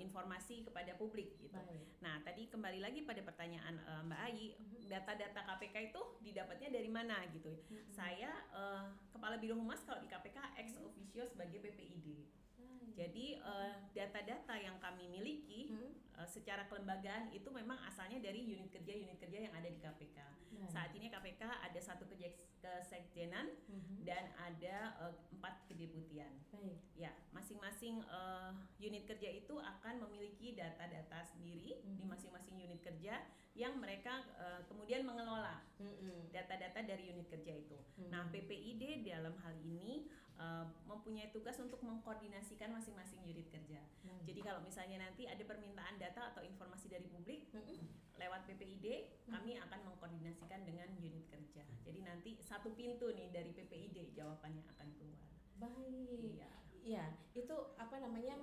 informasi kepada publik gitu. Baik. Nah, tadi kembali lagi pada pertanyaan Mbak Ai, data-data KPK itu didapatnya dari mana gitu. Saya Kepala Biro Humas kalau di KPK ex officio sebagai PPID. Jadi data-data yang kami miliki secara kelembagaan itu memang asalnya dari unit kerja yang ada di KPK. Saat ini KPK ada 1 kesekjenan dan ada 4 kedeputian. Ya, masing-masing unit kerja itu akan memiliki data-data sendiri di masing-masing unit kerja yang mereka kemudian mengelola data-data dari unit kerja itu. Nah, PPID dalam hal ini mempunyai tugas untuk mengkoordinasikan masing-masing unit kerja. Jadi kalau misalnya nanti ada permintaan data atau informasi dari publik lewat PPID, kami akan mengkoordinasikan dengan unit kerja. Jadi nanti satu pintu nih dari PPID jawabannya akan keluar. Baik. Iya, itu apa namanya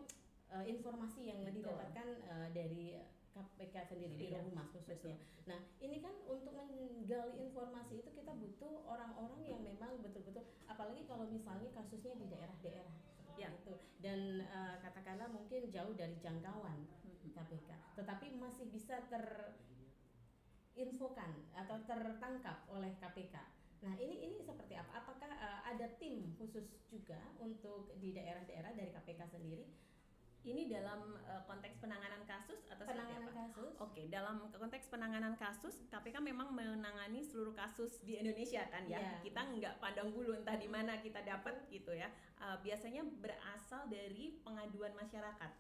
informasi yang didapatkan dari KPK sendiri, Biro Humas khususnya. Nah, ini kan untuk menggali informasi itu kita butuh orang-orang yang memang betul-betul, apalagi kalau misalnya kasusnya di daerah-daerah itu, dan katakanlah mungkin jauh dari jangkauan KPK, tetapi masih bisa terinfokan atau tertangkap oleh KPK. Nah, ini seperti apa? Apakah ada tim khusus juga untuk di daerah-daerah dari KPK sendiri? Ini dalam konteks penanganan kasus atau penanganan kasus? Oke, dalam konteks penanganan kasus, KPK memang menangani seluruh kasus di Indonesia kan ya. Kita nggak pandang bulu entah di mana kita dapat gitu ya. Biasanya berasal dari pengaduan masyarakat.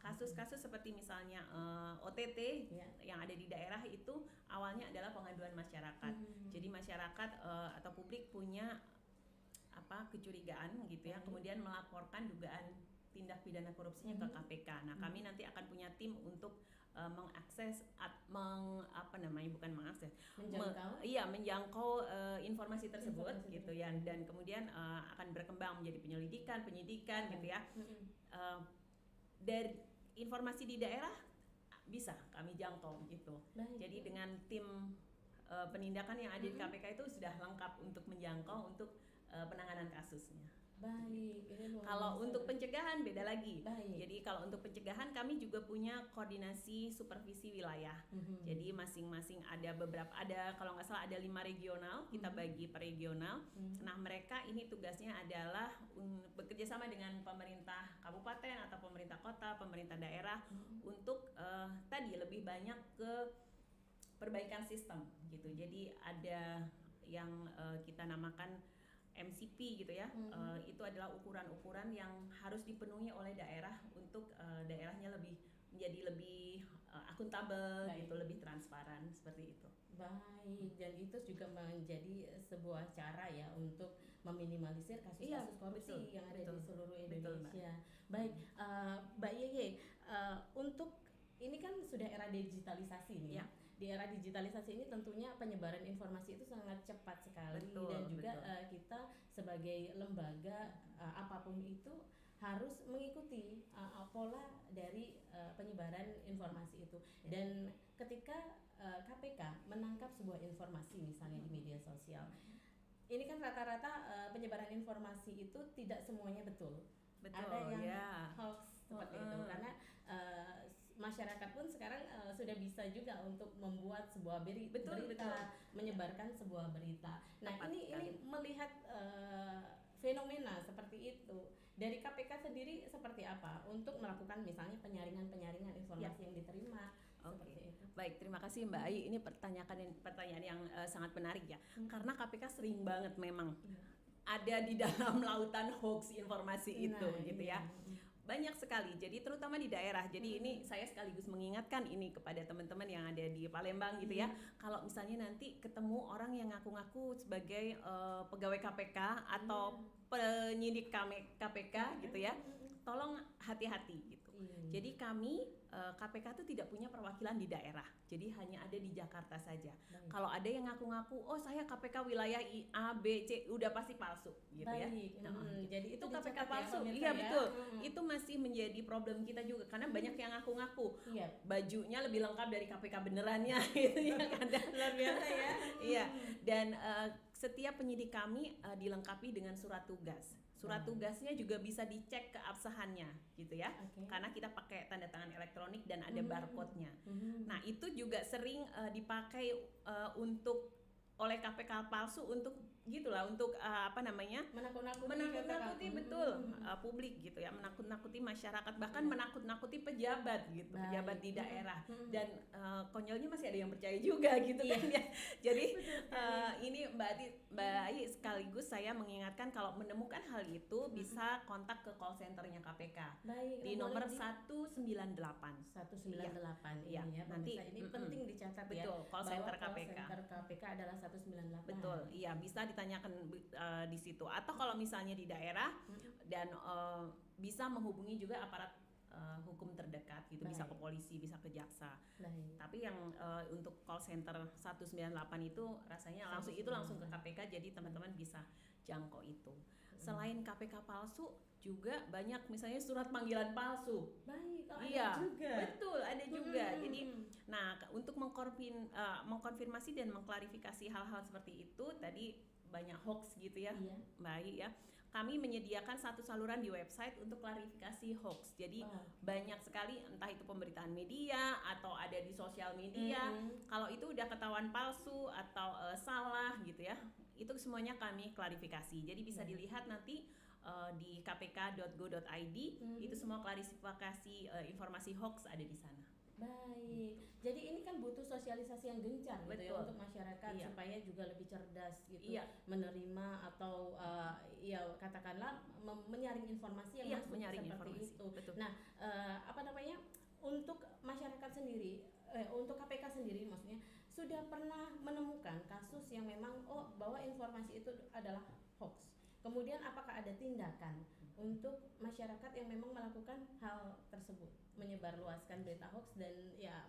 Kasus-kasus seperti misalnya OTT yang ada di daerah itu awalnya adalah pengaduan masyarakat. Jadi masyarakat atau publik punya kecurigaan gitu ya, kemudian melaporkan dugaan tindak pidana korupsinya ke KPK. Nah, kami nanti akan punya tim untuk menjangkau informasi tersebut gitu ya, dan kemudian akan berkembang menjadi penyelidikan, penyidikan gitu ya. Dari informasi di daerah bisa kami jangkau gitu. Jadi dengan tim penindakan yang ada di KPK itu sudah lengkap untuk menjangkau untuk penanganan kasusnya. Baik. Kalau untuk pencegahan beda lagi. Jadi kalau untuk pencegahan kami juga punya koordinasi supervisi wilayah. Jadi masing-masing ada kalau nggak salah ada 5 regional, kita bagi per regional. Nah, mereka ini tugasnya adalah bekerja sama dengan pemerintah kabupaten atau pemerintah kota, pemerintah daerah untuk tadi lebih banyak ke perbaikan sistem gitu. Jadi ada yang kita namakan MCP gitu ya, itu adalah ukuran-ukuran yang harus dipenuhi oleh daerah untuk daerahnya menjadi lebih akuntabel gitu, lebih transparan seperti itu. Baik, dan itu juga menjadi sebuah cara ya untuk meminimalisir kasus-kasus korupsi yang ada di seluruh Indonesia. Baik, Mbak Yeye, untuk ini kan sudah era digitalisasi nih. Di era digitalisasi ini tentunya penyebaran informasi itu sangat cepat sekali, dan juga kita sebagai lembaga apapun itu harus mengikuti pola dari penyebaran informasi itu. Dan ketika KPK menangkap sebuah informasi misalnya di media sosial, ini kan rata-rata penyebaran informasi itu tidak semuanya betul. Ada yang hoax seperti itu, karena masyarakat pun sekarang sudah bisa juga untuk membuat sebuah berita, menyebarkan sebuah berita. Nah, ini melihat fenomena seperti itu dari KPK sendiri seperti apa untuk melakukan misalnya penyaringan informasi yang diterima. Seperti itu. Baik, terima kasih Mbak Ai. Ini pertanyaan yang sangat menarik ya, karena KPK sering banget memang ada di dalam lautan hoax informasi itu gitu ya. Banyak sekali, jadi terutama di daerah. Jadi ini saya sekaligus mengingatkan ini kepada teman-teman yang ada di Palembang gitu ya. Kalau misalnya nanti ketemu orang yang ngaku-ngaku sebagai pegawai KPK atau penyidik KPK gitu ya, tolong hati-hati gitu. Jadi kami KPK itu tidak punya perwakilan di daerah, jadi hanya ada di Jakarta saja. Kalau ada yang ngaku-ngaku, oh saya KPK wilayah A, B, C, udah pasti palsu gitu ya. Jadi itu KPK palsu, iya betul. Itu masih menjadi problem kita juga, karena banyak yang ngaku-ngaku bajunya lebih lengkap dari KPK benerannya gitu ya kan. Luar biasa ya. Iya, dan setiap penyidik kami dilengkapi dengan surat tugas. Surat tugasnya juga bisa dicek keabsahannya gitu ya. Karena kita pakai tanda tangan dan ada barcode-nya. Nah, itu juga sering dipakai untuk oleh KPK palsu untuk gitulah, untuk menakut-nakuti betul publik gitu ya, menakut-nakuti masyarakat, bahkan menakut-nakuti pejabat gitu. Baik. Pejabat di daerah. Dan konyolnya masih ada yang percaya juga gitu kan ya. Jadi ini Mbak Ai, sekaligus saya mengingatkan kalau menemukan hal itu bisa kontak ke call centernya KPK. Baik, di nomor 198 ya. Ini ya, nanti ini penting dicatat ya. Betul, call center KPK. Call center KPK adalah 198. Betul, iya, bisa ditanyakan di situ. Atau kalau misalnya di daerah dan bisa menghubungi juga aparat hukum terdekat gitu. Baik. Bisa ke polisi, bisa ke jaksa. Baik. Tapi yang untuk call center 198 itu rasanya langsung ke KPK, jadi teman-teman bisa jangkau itu. Selain KPK palsu juga banyak misalnya surat panggilan palsu. Baik, iya, ada juga. Betul, ada juga. Jadi nah, untuk mengkonfirmasi dan mengklarifikasi hal-hal seperti itu, tadi banyak hoax gitu ya, Mbak Ai ya. Kami menyediakan satu saluran di website untuk klarifikasi hoax. Jadi banyak sekali, entah itu pemberitaan media atau ada di sosial media. Kalau itu udah ketahuan palsu atau salah gitu ya, itu semuanya kami klarifikasi. Jadi bisa dilihat nanti di kpk.go.id, itu semua klarifikasi informasi hoax ada di sana. Baik, jadi ini kan butuh sosialisasi yang gencar gitu ya untuk masyarakat supaya juga lebih cerdas gitu menerima atau ya katakanlah menyaring informasi yang masuk seperti itu. Betul. Nah, untuk masyarakat sendiri, untuk KPK sendiri maksudnya sudah pernah menemukan kasus yang memang bahwa informasi itu adalah hoax. Kemudian apakah ada tindakan untuk masyarakat yang memang melakukan hal tersebut, menyebarluaskan berita hoax dan ya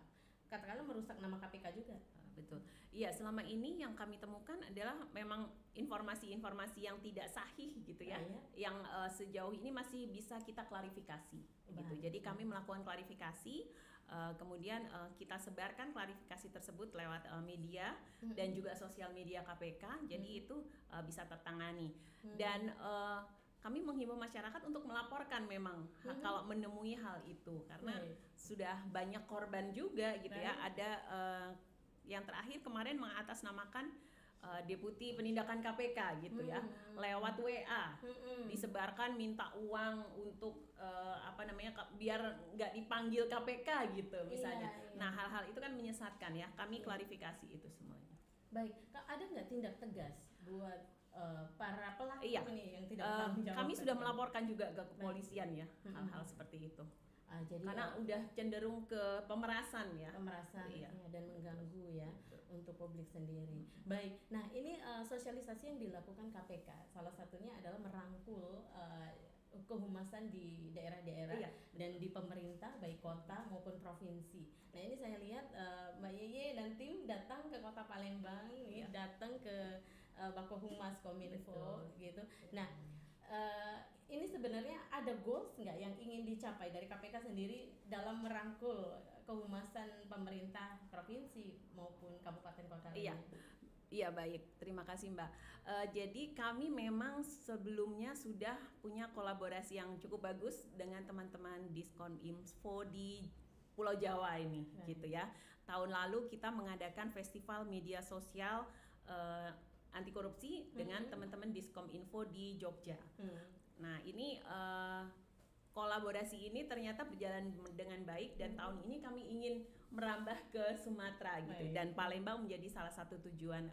katakanlah merusak nama KPK juga? Betul. Iya, selama ini yang kami temukan adalah memang informasi-informasi yang tidak sahih gitu ya, yang sejauh ini masih bisa kita klarifikasi gitu. Jadi kami melakukan klarifikasi, kemudian kita sebarkan klarifikasi tersebut lewat media dan juga sosial media KPK. Jadi itu bisa tertangani. Dan kami menghimbau masyarakat untuk melaporkan memang kalau menemui hal itu, karena sudah banyak korban juga gitu ya. Ada yang terakhir kemarin mengatasnamakan Deputi Penindakan KPK gitu ya, lewat WA disebarkan minta uang untuk biar nggak dipanggil KPK gitu misalnya. Nah, hal-hal itu kan menyesatkan ya. Kami klarifikasi itu semuanya. Baik, ada nggak tindak tegas buat para pelaku ini yang tidak bertanggung jawab? Kami sudah melaporkan juga ke kepolisian ya hal-hal seperti itu. Jadi karena udah cenderung ke pemerasan ya. Dan mengganggu ya untuk publik sendiri. Baik, nah ini sosialisasi yang dilakukan KPK salah satunya adalah merangkul kehumasan di daerah-daerah dan di pemerintah baik kota maupun provinsi. Nah ini saya lihat Mbak Yeye dan tim datang ke Kota Palembang, datang ke Bakohumas Kominfo gitu. Nah ini sebenarnya ada goals nggak yang ingin dicapai dari KPK sendiri dalam merangkul kehumasan pemerintah provinsi maupun kabupaten kota? Iya baik, terima kasih Mbak. Jadi kami memang sebelumnya sudah punya kolaborasi yang cukup bagus dengan teman-teman Diskominfo di Pulau Jawa ini gitu ya. Tahun lalu kita mengadakan festival media sosial anti korupsi dengan teman-teman Diskominfo di Jogja. Nah ini kolaborasi ini ternyata berjalan dengan baik dan tahun ini kami ingin merambah ke Sumatera gitu. Dan Palembang menjadi salah satu tujuan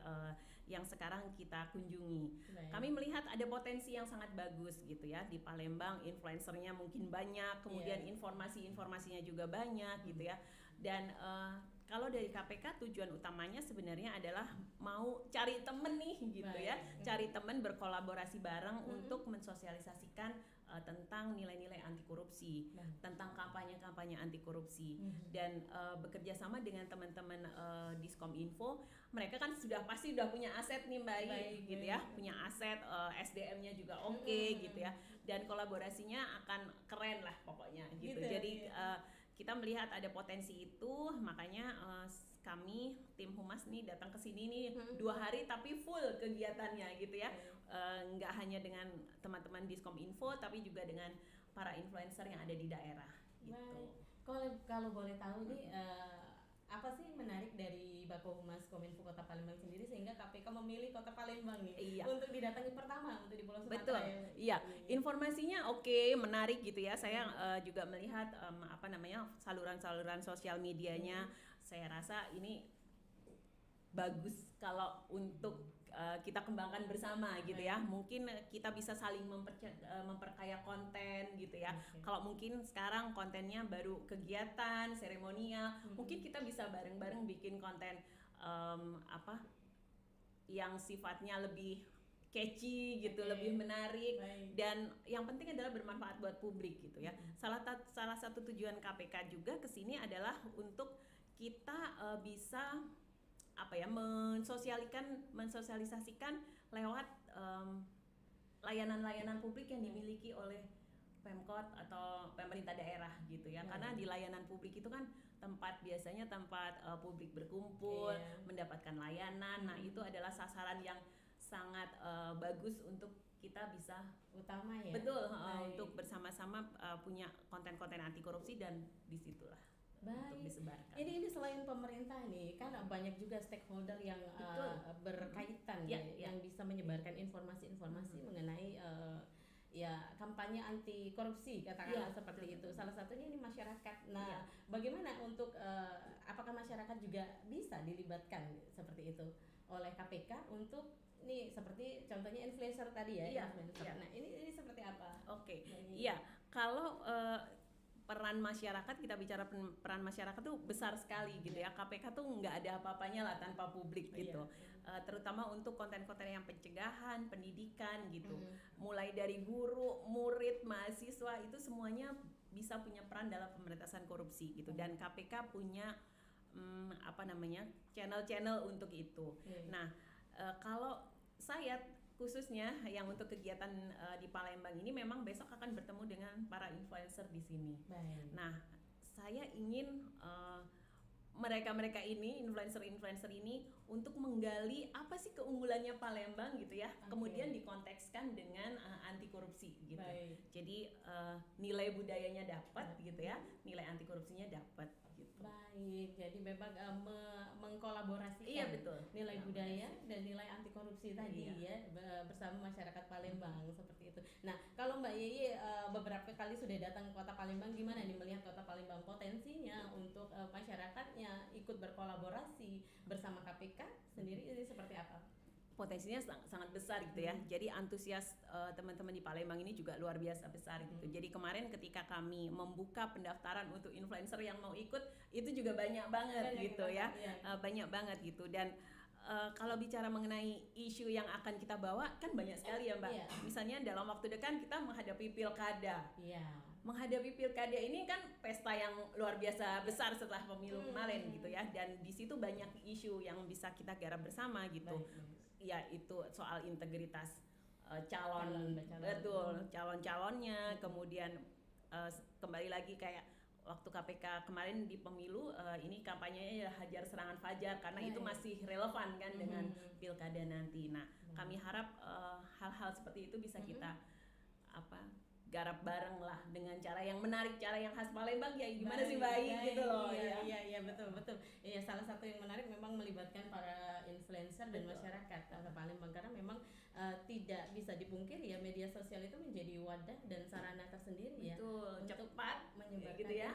yang sekarang kita kunjungi. Kami melihat ada potensi yang sangat bagus gitu ya di Palembang, influencernya mungkin banyak, kemudian informasi-informasinya juga banyak gitu ya. Dan kalau dari KPK tujuan utamanya sebenarnya adalah mau cari temen nih gitu ya, cari temen berkolaborasi bareng untuk mensosialisasikan tentang nilai-nilai anti korupsi, tentang kampanye-kampanye anti korupsi, dan bekerja sama dengan teman-teman Diskominfo. Mereka kan pasti sudah punya aset nih Mbak Ai gitu ya, punya aset, SDM-nya juga oke gitu ya, dan kolaborasinya akan keren lah pokoknya gitu. Jadi kita melihat ada potensi itu, makanya kami tim humas nih datang ke sini nih 2 hari tapi full kegiatannya gitu ya. Nggak hanya dengan teman-teman Diskominfo tapi juga dengan para influencer yang ada di daerah gitu. kalau boleh tahu nih apa sih menarik dari Bako Humas Kominfo Kota Palembang sendiri sehingga KPK memilih Kota Palembang nih untuk didatangi pertama untuk di Pulau Sumatera? Betul, iya. Informasinya oke, menarik gitu ya. Saya juga melihat saluran-saluran sosial medianya. Saya rasa ini bagus kalau untuk kita kembangkan bersama gitu ya. Mungkin kita bisa saling memperkaya konten gitu ya. Kalau mungkin sekarang kontennya baru kegiatan, seremonial, mungkin kita bisa bareng-bareng bikin konten yang sifatnya lebih catchy gitu, lebih menarik. Dan yang penting adalah bermanfaat buat publik gitu ya. Salah satu tujuan KPK juga kesini adalah untuk kita bisa mensosialisasikan lewat layanan-layanan publik yang dimiliki oleh Pemkot atau pemerintah daerah gitu ya. Karena di layanan publik itu kan biasanya tempat publik berkumpul, mendapatkan layanan. Nah, itu adalah sasaran yang sangat bagus untuk kita bisa utama ya. Betul, untuk bersama-sama punya konten-konten anti korupsi, dan disitulah untuk disebarkan. Ini selain pemerintah nih, kan banyak juga stakeholder yang berkaitan yang bisa menyebarkan informasi-informasi mengenai kampanye anti korupsi katakanlah seperti itu. Salah satunya ini masyarakat. Nah, bagaimana untuk apakah masyarakat juga bisa dilibatkan seperti itu oleh KPK untuk nih seperti contohnya influencer tadi ya? Nah, ini seperti apa? Oke. Iya, kalau peran masyarakat, kita bicara peran masyarakat tuh besar sekali gitu ya. KPK tuh nggak ada apa-apanya lah tanpa publik gitu. Terutama untuk konten-konten yang pencegahan, pendidikan gitu. Mulai dari guru, murid, mahasiswa, itu semuanya bisa punya peran dalam pemberantasan korupsi gitu. Dan KPK punya channel-channel untuk itu. Nah, kalau saya khususnya yang untuk kegiatan di Palembang ini memang besok akan bertemu dengan para influencer di sini. Nah, saya ingin mereka-mereka ini, influencer-influencer ini, untuk menggali apa sih keunggulannya Palembang gitu ya. Kemudian dikontekskan dengan anti korupsi gitu. Jadi nilai budayanya dapat gitu ya, nilai anti korupsinya dapat. Baik, jadi memang mengkolaborasikan nilai budaya dan nilai anti korupsi tadi ya bersama masyarakat Palembang seperti itu. Nah, kalau Mbak Yeye beberapa kali sudah datang ke Kota Palembang, gimana nih melihat Kota Palembang potensinya untuk masyarakatnya ikut berkolaborasi bersama KPK sendiri ini seperti apa? Potensinya sangat besar gitu ya. Jadi antusias teman-teman di Palembang ini juga luar biasa besar gitu. Jadi kemarin ketika kami membuka pendaftaran untuk influencer yang mau ikut, itu juga banyak banget gitu ya. Banyak banget gitu. Dan kalau bicara mengenai isu yang akan kita bawa kan banyak sekali ya Mbak. Misalnya dalam waktu dekat kita menghadapi pilkada. Menghadapi pilkada ini kan pesta yang luar biasa besar setelah pemilu kemarin gitu ya. Dan di situ banyak isu yang bisa kita garap bersama gitu. Ya, itu soal integritas calon-calonnya, kemudian kembali lagi kayak waktu KPK kemarin di pemilu, ini kampanyenya ya hajar serangan fajar karena itu masih relevan kan dengan pilkada nanti. Nah, kami harap hal-hal seperti itu bisa kita garap bareng lah dengan cara yang menarik, cara yang khas Palembang ya gimana sih gitu loh. Iya betul. Iya, salah satu yang menarik memang melibatkan para influencer dan masyarakat Palembang karena memang tidak bisa dipungkiri ya media sosial itu menjadi wadah dan sarana tersendiri ya. Cepat menyebarkan gitu ya.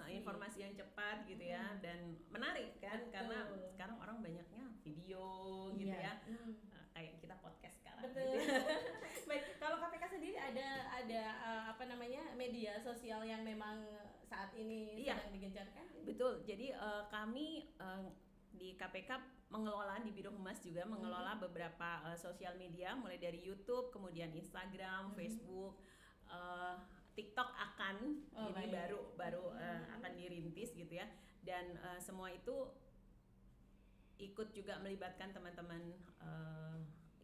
Informasi yang cepat gitu ya dan menarik kan karena sekarang orang banyaknya video gitu ya. Kayak kita podcast sekarang. Gitu. Baik, kalau KPK sendiri ada media sosial yang memang saat ini sedang digencarkan? Betul. Jadi kami di KPK mengelola, di Biro Humas juga mengelola beberapa sosial media mulai dari YouTube, kemudian Instagram, Facebook, TikTok ini baru akan dirintis gitu ya. Dan semua itu ikut juga melibatkan teman-teman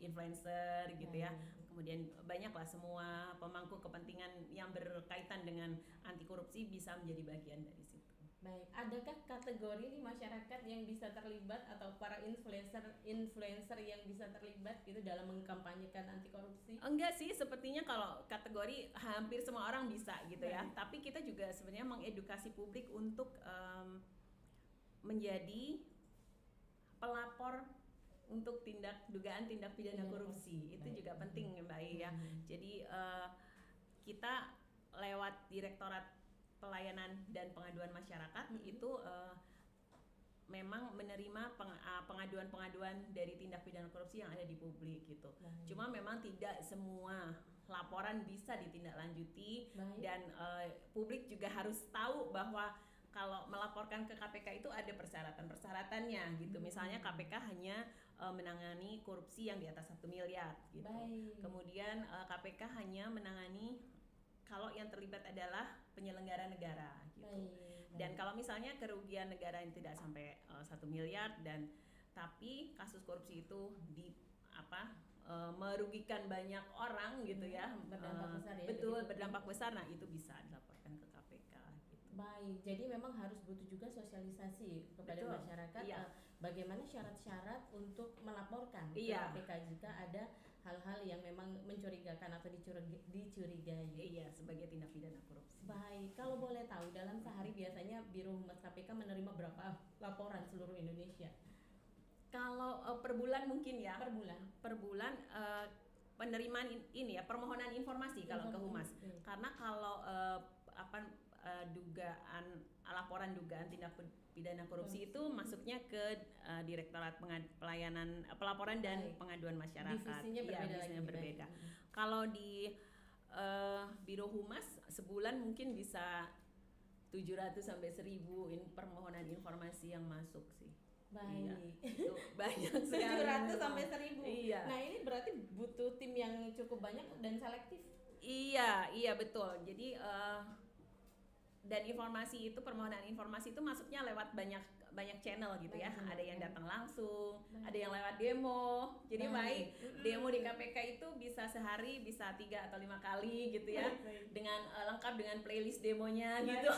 influencer gitu ya. Kemudian banyaklah semua pemangku kepentingan yang berkaitan dengan anti korupsi bisa menjadi bagian dari situ. Baik, adakah kategori di masyarakat yang bisa terlibat atau para influencer yang bisa terlibat gitu dalam mengkampanyekan anti korupsi? Enggak sih, sepertinya kalau kategori hampir semua orang bisa gitu ya. Tapi kita juga sebenarnya mengedukasi publik untuk menjadi pelapor untuk dugaan tindak pidana korupsi. Itu juga penting Mbak ya. Jadi kita lewat Direktorat Pelayanan dan Pengaduan Masyarakat itu memang menerima pengaduan-pengaduan dari tindak pidana korupsi yang ada di publik gitu. Cuma memang tidak semua laporan bisa ditindaklanjuti dan publik juga harus tahu bahwa kalau melaporkan ke KPK itu ada persyaratan-persyaratannya gitu. Misalnya KPK hanya menangani korupsi yang di atas 1 miliar gitu. Kemudian KPK hanya menangani kalau yang terlibat adalah penyelenggara negara gitu. Dan kalau misalnya kerugian negara yang tidak sampai 1 miliar dan tapi kasus korupsi itu merugikan banyak orang gitu ya, berdampak besar ya. Betul, berdampak besar. Nah, itu bisa dilaporkan ke KPK gitu. Baik, jadi memang harus butuh juga sosialisasi kepada masyarakat bagaimana syarat-syarat untuk melaporkan ke KPK jika ada hal-hal yang memang mencurigakan atau dicurigai. Iya, sebagai tindak pidana korupsi. Baik, kalau boleh tahu dalam sehari biasanya Biro Humas KPK menerima berapa laporan seluruh Indonesia? Kalau per bulan mungkin ya. Per bulan Penerimaan ini ya, permohonan informasi kalau ke Humas. Karena kalau laporan dugaan tindak pidana korupsi itu masuknya ke Direktorat Pelaporan dan Pengaduan Masyarakat. Divisinya berbeda. Kalau di Biro Humas sebulan mungkin bisa 700 sampai 1000 permohonan informasi yang masuk sih. Baik. Iya, itu banyak sekali. 700 sampai 1000. Iya. Nah, ini berarti butuh tim yang cukup banyak dan selektif. Iya betul. Jadi dan informasi itu, permohonan informasi itu masuknya lewat banyak channel gitu ya. Ada yang datang langsung, ada yang lewat demo. Jadi demo di KPK itu bisa sehari bisa 3 atau 5 kali gitu ya. Dengan lengkap dengan playlist demonya gitu.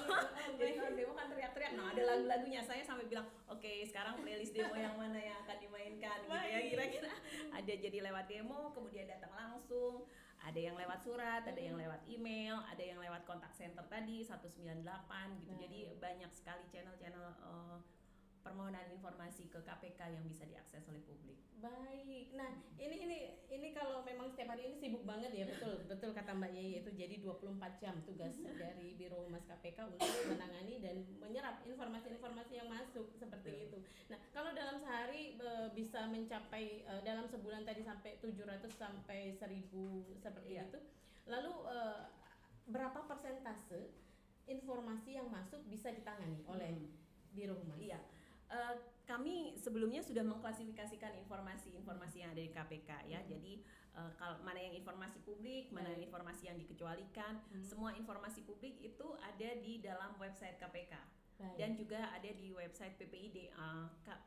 Jadi kalau demo kan teriak-teriak. Nah, ada lagu-lagunya. Saya sampai bilang, "Oke, sekarang playlist demo yang mana yang akan dimainkan?" gitu ya. Kira-kira ada jadi lewat demo, kemudian datang langsung. Ada yang lewat surat, ada yang lewat email, ada yang lewat kontak center tadi 198 gitu. Jadi banyak sekali channel-channel permohonan informasi ke KPK yang bisa diakses oleh publik. Baik. Nah, ini kalau memang setiap hari ini sibuk banget ya, betul kata Mbak Yeye, itu jadi 24 jam tugas dari Biro Humas KPK untuk menangani dan menyerap informasi-informasi yang masuk seperti itu. Nah, kalau dalam sehari bisa mencapai dalam sebulan tadi sampai 700 sampai 1000 seperti itu. Lalu berapa persentase informasi yang masuk bisa ditangani oleh Biro Humas? Iya. Kami sebelumnya sudah mengklasifikasikan informasi-informasi yang ada di KPK ya. Jadi kalau mana yang informasi publik, mana yang informasi yang dikecualikan, semua informasi publik itu ada di dalam website KPK. Dan juga ada di website PPID,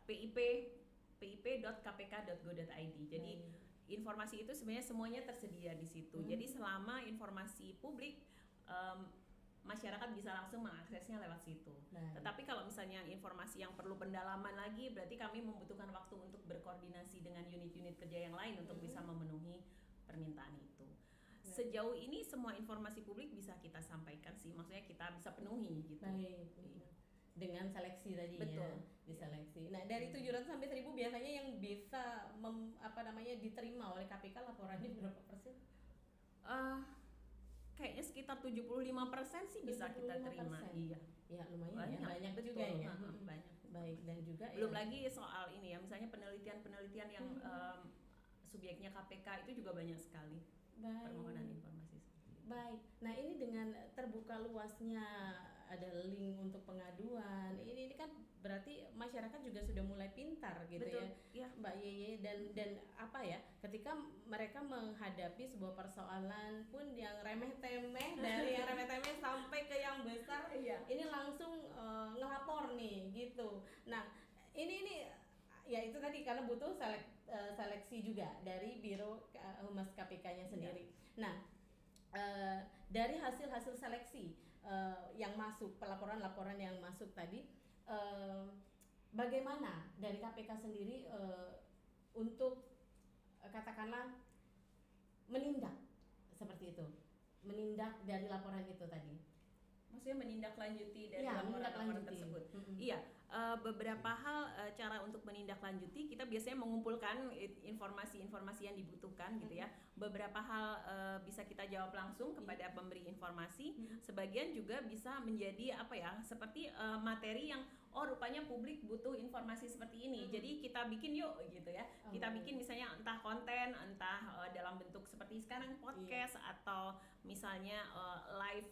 pip.kpk.go.id. Jadi informasi itu sebenarnya semuanya tersedia di situ. Jadi selama informasi publik masyarakat bisa langsung mengaksesnya lewat situ. Tetapi kalau misalnya informasi yang perlu pendalaman lagi, berarti kami membutuhkan waktu untuk berkoordinasi dengan unit-unit kerja yang lain untuk bisa memenuhi permintaan itu. Sejauh ini semua informasi publik bisa kita sampaikan sih, maksudnya kita bisa penuhi gitu. Dengan seleksi tadi ya, diseleksi. Nah, dari 700 sampai 1000 biasanya yang bisa diterima oleh KPK laporannya berapa persen? Kayaknya sekitar 75% sih bisa kita terima. Iya. Ya, lumayan banyak juga ya. Banyak. Baik, dan juga belum lagi soal ini ya, misalnya penelitian yang subyeknya KPK itu juga banyak sekali. Permohonan informasi. Baik. Nah, ini dengan terbuka luasnya ada link untuk pengaduan. Ini kan berarti masyarakat juga sudah mulai pintar gitu. Betul, ya, Mbak Yeye, dan apa ya? Ketika mereka menghadapi sebuah persoalan pun yang remeh-temeh, dari yang remeh-temeh sampai ke yang besar, ini langsung ngelapor nih gitu. Nah, ini ya itu tadi karena butuh seleksi juga dari Biro Humas KPK-nya sendiri. Nah, dari hasil seleksi yang masuk, laporan-laporan yang masuk tadi, bagaimana dari KPK sendiri untuk katakanlah menindak seperti itu, menindak dari laporan itu tadi? Maksudnya menindaklanjuti dari laporan-laporan tersebut. Iya, beberapa hal cara untuk menindaklanjuti, kita biasanya mengumpulkan informasi-informasi yang dibutuhkan gitu ya. Beberapa hal bisa kita jawab langsung kepada pemberi informasi, sebagian juga bisa menjadi seperti materi yang rupanya publik butuh informasi seperti ini, jadi kita bikin yuk gitu ya. Kita bikin misalnya entah konten, entah dalam bentuk seperti sekarang podcast, atau misalnya live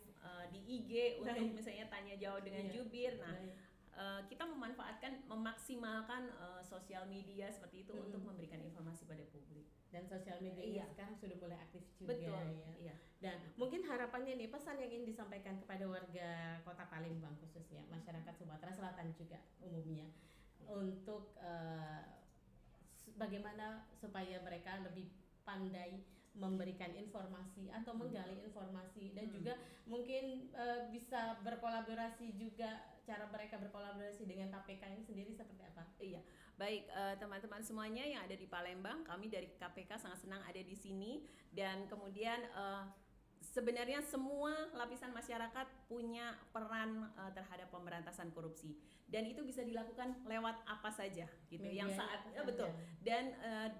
di IG untuk misalnya tanya jawab dengan jubir. Nah, kita memaksimalkan sosial media seperti itu untuk memberikan informasi pada publik. Dan sosial media sekarang sudah mulai aktif juga. Betul, ya. Iya. Dan mungkin harapannya nih, pesan yang ingin disampaikan kepada warga Kota Palembang khususnya, masyarakat Sumatera Selatan juga umumnya, untuk bagaimana supaya mereka lebih pandai memberikan informasi atau menggali informasi, dan juga mungkin bisa berkolaborasi juga, cara mereka berkolaborasi dengan KPK ini sendiri seperti apa? Iya, baik teman-teman semuanya yang ada di Palembang, kami dari KPK sangat senang ada di sini, dan kemudian sebenarnya semua lapisan masyarakat punya peran terhadap pemberantasan korupsi, dan itu bisa dilakukan lewat apa saja gitu. Yang saat betul, dan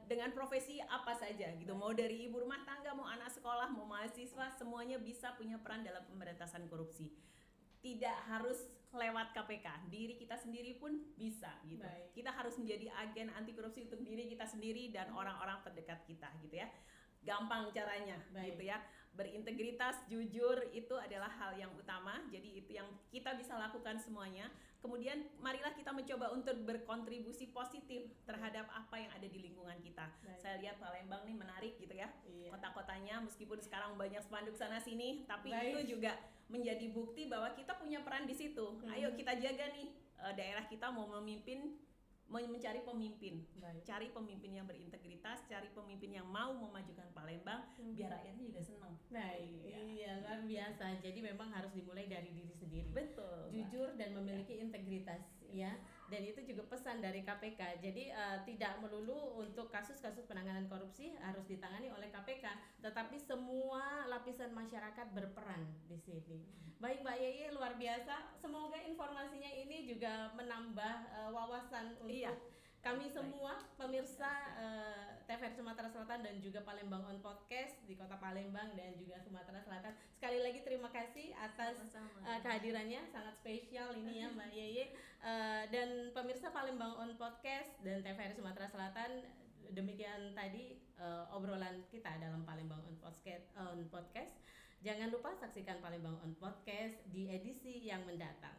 dengan profesi apa saja gitu, mau dari ibu rumah tangga, mau anak sekolah, mau mahasiswa, semuanya bisa punya peran dalam pemberantasan korupsi. Tidak harus lewat KPK, diri kita sendiri pun bisa gitu. Kita harus menjadi agen anti korupsi untuk diri kita sendiri dan orang-orang terdekat kita gitu ya. Gampang caranya gitu ya. Berintegritas, jujur, itu adalah hal yang utama. Jadi itu yang kita bisa lakukan semuanya. Kemudian marilah kita mencoba untuk berkontribusi positif terhadap apa yang ada di lingkungan kita. Saya lihat Palembang nih menarik gitu ya. Kota-kotanya meskipun sekarang banyak spanduk sana sini, tapi itu juga menjadi bukti bahwa kita punya peran di situ. Ayo kita jaga nih daerah kita, mau mencari pemimpin, cari pemimpin yang berintegritas, cari pemimpin yang mau memajukan Palembang, biar rakyatnya juga senang. Iya, luar biasa. Jadi memang harus dimulai dari diri sendiri. Betul. Jujur dan memiliki integritas, ya. Dan itu juga pesan dari KPK. Jadi tidak melulu untuk kasus-kasus penanganan korupsi harus ditangani oleh KPK, tetapi semua lapisan masyarakat berperan di sini. Baik Mbak Yeye, luar biasa. Semoga informasinya ini juga menambah wawasan untuk kami semua pemirsa TVRI Sumatera Selatan dan juga Palembang on Podcast di Kota Palembang dan juga Sumatera Selatan. Sekali lagi terima kasih atas kehadirannya, sangat spesial ini ya Mbak Yeye. Dan pemirsa Palembang on Podcast dan TVRI Sumatera Selatan, demikian tadi obrolan kita dalam Palembang on Podcast. Jangan lupa saksikan Palembang on Podcast di edisi yang mendatang.